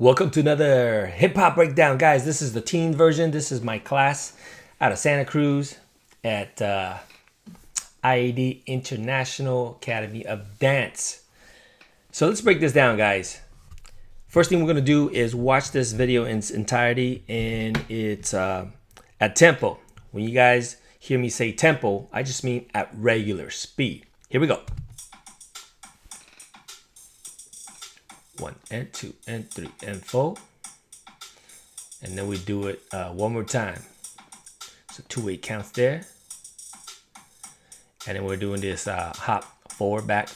Welcome to another hip hop breakdown, guys. This is the teen version. This is my class out of Santa Cruz at IAD International Academy of Dance. So let's break this down, guys. First thing we're going to do is watch this video in its entirety, and it's at tempo. When you guys hear me say tempo, I just mean at regular speed. Here we go. 1 and 2 and 3 and 4, and then we do it one more time. So 2-8 counts there, and then we're doing this hop forward back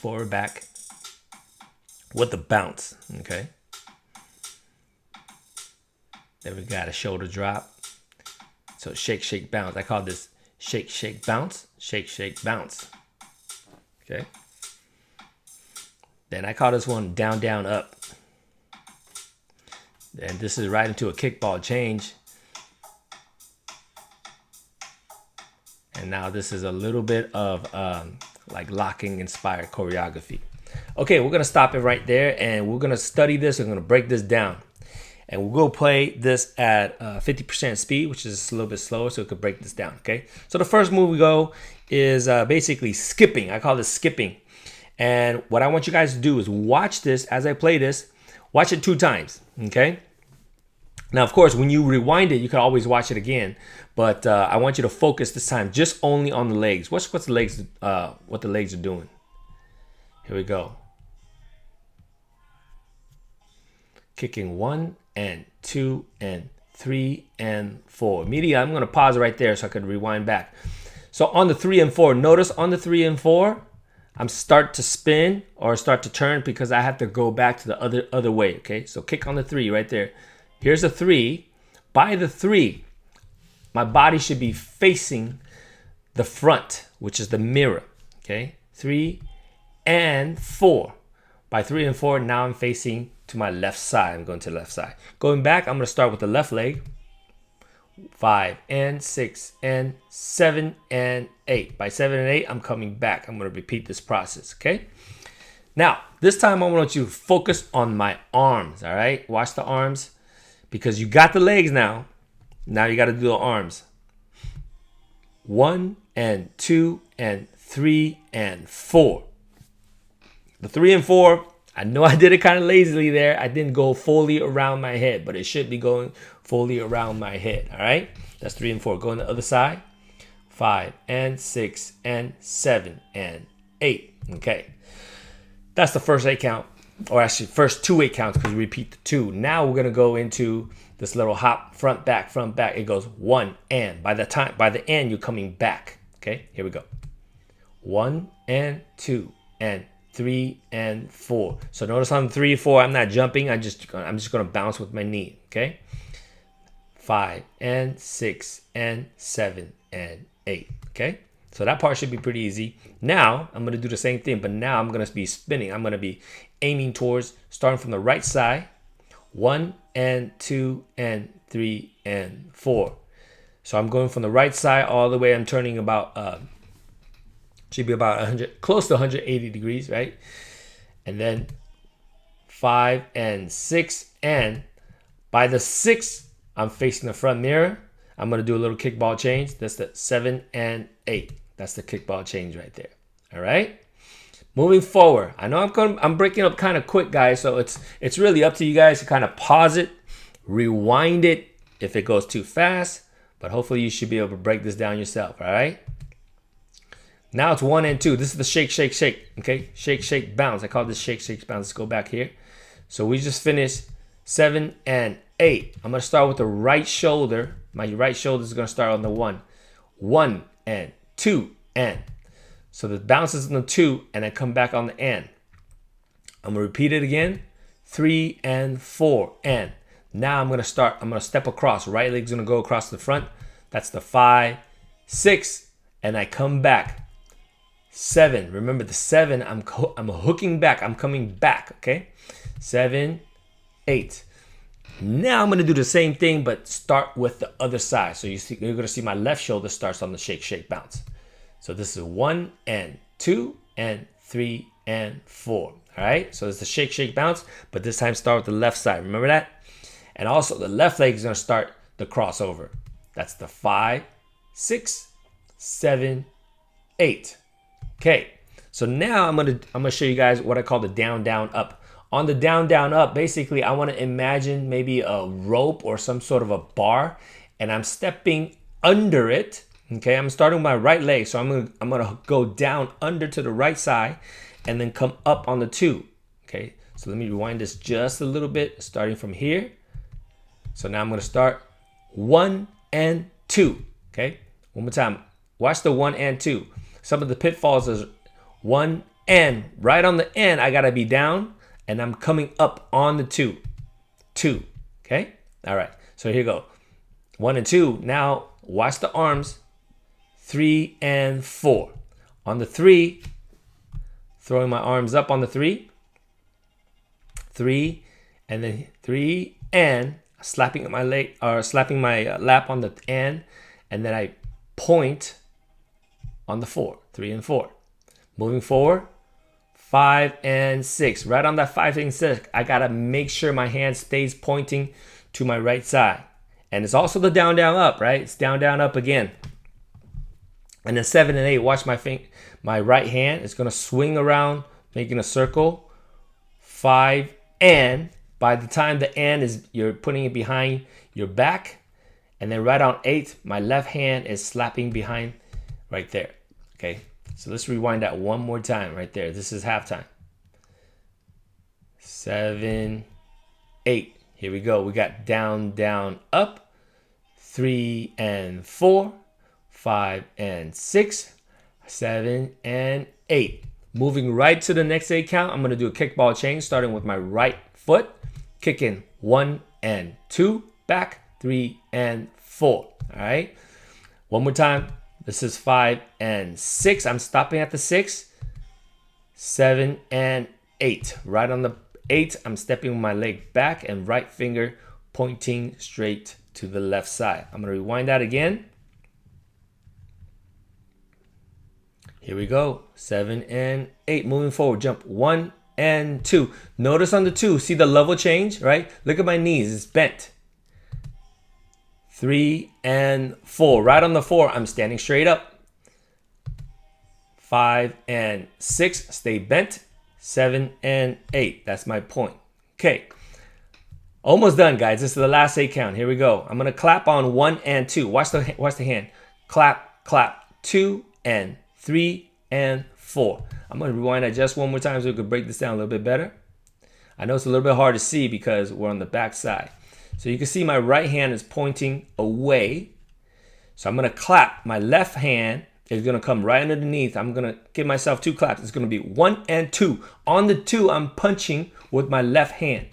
with the bounce. Okay, then we got a shoulder drop. So shake shake bounce. I call this shake shake bounce, shake shake bounce. Okay. Then I call this one down, down, up. And this is right into a kickball change. And now this is a little bit of like locking inspired choreography. Okay, we're gonna stop it right there, and we're gonna study this. We're gonna break this down. And we'll go play this at 50% speed, which is a little bit slower, so we could break this down, okay? So the first move we go is basically skipping. I call this skipping. And what I want you guys to do is watch this as I play this. Watch it 2 times, okay? Now, of course, when you rewind it, you can always watch it again. But I want you to focus this time just only on the legs. What's the legs? What the legs are doing? Here we go. Kicking 1 and 2 and 3 and 4. Immediately, I'm going to pause right there so I can rewind back. So on the 3 and 4, notice on the 3 and 4. I'm start to spin or start to turn because I have to go back to the other way, okay? So kick on the 3 right there. Here's a 3. By the 3, my body should be facing the front, which is the mirror, okay? 3 and 4. By 3 and 4, now I'm facing to my left side. I'm going to the left side. Going back, I'm going to start with the left leg. 5 and 6 and 7 and 8. By 7 and 8, I'm coming back. I'm going to repeat this process, okay? Now, this time I want you to focus on my arms, all right? Watch the arms because you got the legs now. Now you got to do the arms. 1 and 2 and 3 and 4. The 3 and 4, I know I did it kind of lazily there. I didn't go fully around my head, but it should be going fully around my head, all right? That's 3 and 4. Go on the other side. 5 and 6 and 7 and 8. Okay. That's the first 8 count, or actually first 2 8 counts because we repeat the 2. Now we're going to go into this little hop, front, back, front, back. It goes 1 and. By the end, you're coming back. Okay, here we go. 1 and 2 and 3 and 4. So notice on 3 and 4, I'm not jumping. I'm just going to bounce with my knee. Okay. 5 and 6 and 7 and 8. Okay. So that part should be pretty easy. Now I'm going to do the same thing, but now I'm going to be spinning. I'm going to be aiming towards starting from the right side. 1 and 2 and 3 and 4. So I'm going from the right side all the way. I'm turning about should be about 100, close to 180 degrees, right? And then 5 and 6, and by the 6, I'm facing the front mirror. I'm gonna do a little kickball change. That's the 7 and 8. That's the kickball change right there. All right. Moving forward, I know I'm breaking up kind of quick, guys. So it's really up to you guys to kind of pause it, rewind it if it goes too fast. But hopefully you should be able to break this down yourself. All right. Now it's 1 and 2. This is the shake, shake, shake. Okay, shake, shake, bounce. I call this shake, shake, bounce. Let's go back here. So we just finished 7 and 8. I'm gonna start with the right shoulder. My right shoulder is gonna start on the 1. 1 and 2 and. So the bounce is on the 2, and I come back on the and. I'm gonna repeat it again. 3 and 4 and. Now I'm gonna step across. Right leg's gonna go across the front. That's the 5, 6, and I come back. 7. Remember the 7. I'm hooking back. I'm coming back. Okay. 7, 8. Now I'm gonna do the same thing, but start with the other side. So you're gonna see my left shoulder starts on the shake, shake, bounce. So this is 1 and 2 and 3 and 4. All right, so it's the shake, shake, bounce, but this time start with the left side. Remember that? And also the left leg is gonna start the crossover. That's the 5, 6, 7, 8. Okay, so now I'm gonna show you guys what I call the down, down, up. On the down, down, up, basically I wanna imagine maybe a rope or some sort of a bar, and I'm stepping under it. Okay, I'm starting with my right leg, so I'm gonna go down under to the right side and then come up on the 2. Okay, so let me rewind this just a little bit, starting from here. So now I'm gonna start 1 and 2. Okay, one more time. Watch the 1 and 2. Some of the pitfalls is 1 and right on the end, I gotta be down and I'm coming up on the 2. 2. Okay, all right, so here you go. 1 and 2. Now watch the arms. 3 and 4. On the 3, throwing my arms up on the 3. 3, and then 3 and slapping my leg or slapping my lap on the and then I point on the 4. 3 and 4. Moving forward, 5 and 6. Right on that 5 and 6, I gotta make sure my hand stays pointing to my right side. And it's also the down, down, up, right? It's down, down, up again. And then 7 and 8, watch my right hand. It's gonna swing around, making a circle. 5 and by the time the and is, you're putting it behind your back. And then right on 8, my left hand is slapping behind right there. Okay, so let's rewind that one more time right there. This is halftime. 7, 8. Here we go. We got down, down, up. 3 and 4. 5 and 6, 7 and 8. Moving right to the next 8 count, I'm going to do a kickball change starting with my right foot. Kicking 1 and 2, back 3 and 4. All right. One more time. This is 5 and 6. I'm stopping at the 6. 7 and 8. Right on the 8, I'm stepping my leg back and right finger pointing straight to the left side. I'm going to rewind that again. Here we go. 7 and 8. Moving forward. Jump 1 and 2. Notice on the 2. See the level change, right? Look at my knees. It's bent. 3 and 4. Right on the 4. I'm standing straight up. 5 and 6. Stay bent. 7 and 8. That's my point. Okay. Almost done, guys. This is the last 8 count. Here we go. I'm going to clap on 1 and 2. Watch the hand. Clap, clap. 2 and 3 and 4. I'm going to rewind that just one more time so we could break this down a little bit better. I know it's a little bit hard to see because we're on the back side. So you can see my right hand is pointing away. So I'm going to clap. My left hand is going to come right underneath. I'm going to give myself 2 claps. It's going to be 1 and 2. On the 2, I'm punching with my left hand.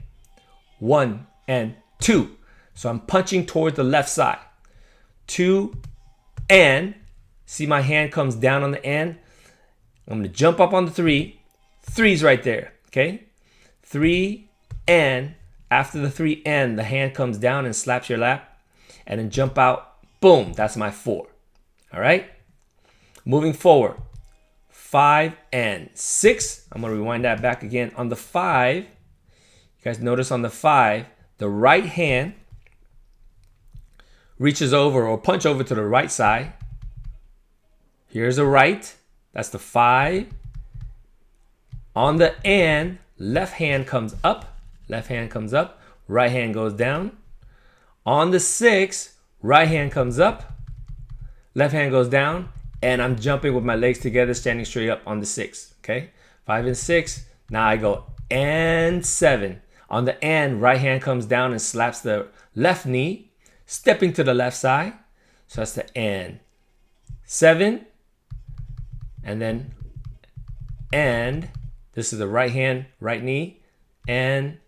1 and 2. So I'm punching towards the left side. 2 and see my hand comes down on the end. I'm going to jump up on the 3. 3's right there. Okay. 3 and after the 3 and the hand comes down and slaps your lap and then jump out. Boom. That's my 4. All right. Moving forward. 5 and 6. I'm going to rewind that back again. On the 5, you guys notice on the 5, the right hand reaches over or punch over to the right side. Here's a right. That's the 5. On the and, left hand comes up. Left hand comes up. Right hand goes down. On the 6, right hand comes up. Left hand goes down. And I'm jumping with my legs together, standing straight up on the 6. Okay. 5 and 6. Now I go and 7. On the and, right hand comes down and slaps the left knee, stepping to the left side. So that's the and 7. And then, and this is the right hand, right knee, and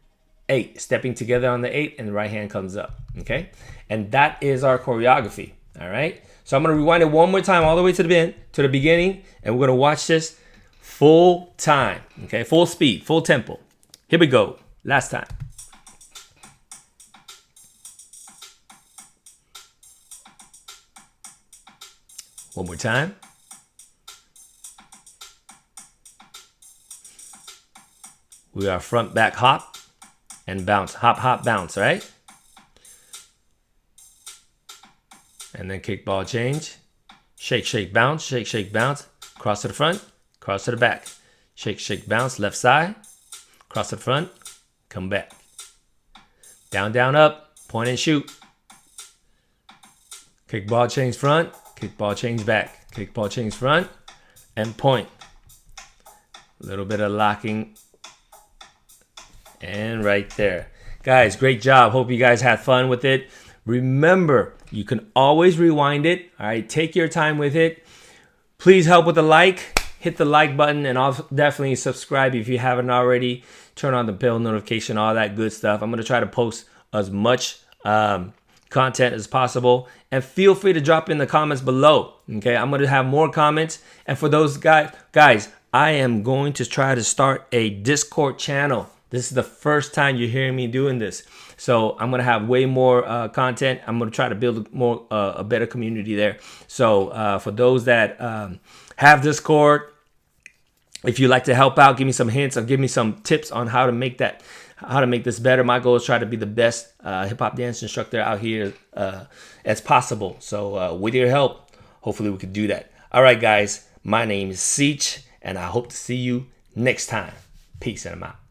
8. Stepping together on the 8, and the right hand comes up. Okay? And that is our choreography. All right? So I'm going to rewind it one more time all the way to the beginning, and we're going to watch this full time. Okay? Full speed, full tempo. Here we go. Last time. One more time. We are front, back, hop, and bounce. Hop, hop, bounce, right? And then kickball change. Shake, shake, bounce, shake, shake, bounce. Cross to the front, cross to the back. Shake, shake, bounce, left side. Cross to the front, come back. Down, down, up, point and shoot. Kickball change front, kickball change back. Kickball change front, and point. A little bit of locking. And right there. Guys, great job. Hope you guys had fun with it. Remember, you can always rewind it. All right, take your time with it. Please help with the like. Hit the like button, and I'll definitely subscribe if you haven't already. Turn on the bell notification, all that good stuff. I'm going to try to post as much content as possible. And feel free to drop in the comments below. Okay, I'm going to have more comments. And for those guys, I am going to try to start a Discord channel. This is the first time you're hearing me doing this. So I'm going to have way more content. I'm going to try to build a better community there. So for those that have Discord, if you'd like to help out, give me some hints or give me some tips on how to make this better. My goal is try to be the best hip hop dance instructor out here as possible. So with your help, hopefully we could do that. All right, guys, my name is Ceech, and I hope to see you next time. Peace, and I'm out.